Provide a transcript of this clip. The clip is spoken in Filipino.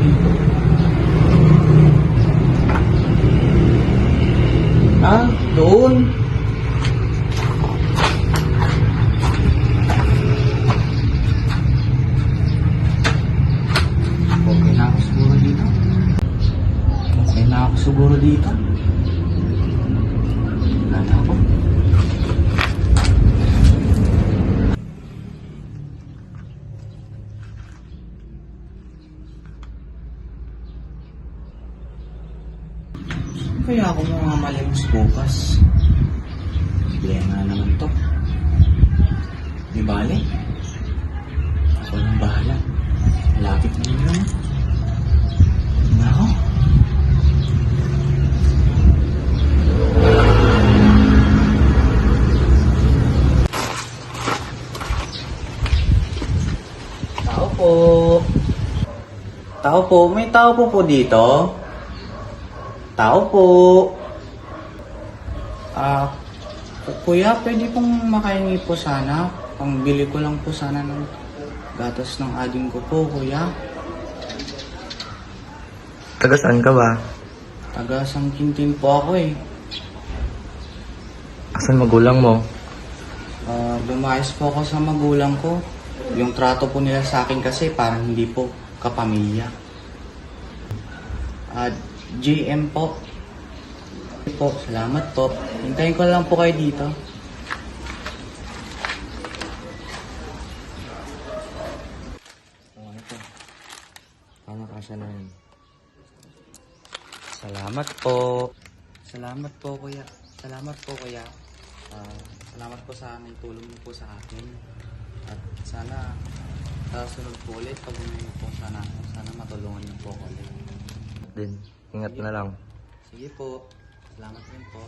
dito? Ah, doon. Okay na ako siguro dito. Okay na ako siguro dito. Wala na ako. Kaya ako mga malimos bukas. Problema na naman to. Di bale? Ako nang bahala. Lapit na yun. Na ako. Tao po. Tao po. May tao po dito. Tao po. Kuya, pwede pong makahingi po sana. Pangbili ko lang po sana ng gatas ng ading ko po, kuya. Taga saan ka ba? Taga Sangkintin po ako eh. Asan magulang mo? Lumayas po ako sa magulang ko. Yung trato po nila sa akin kasi parang hindi po kapamilya. JM po. Salamat po. Hintayin ko lang po kayo dito. Ito. Tama ka siya na yun. Salamat po. Salamat po, kuya. Salamat po, kuya. Salamat po sa aming tulong niyo po sa akin. At sana sa sunod po ulit, pag uminom po sana matulungan niyo po ako ulit. Din, ingat na lang. Sige po. Salamat din po.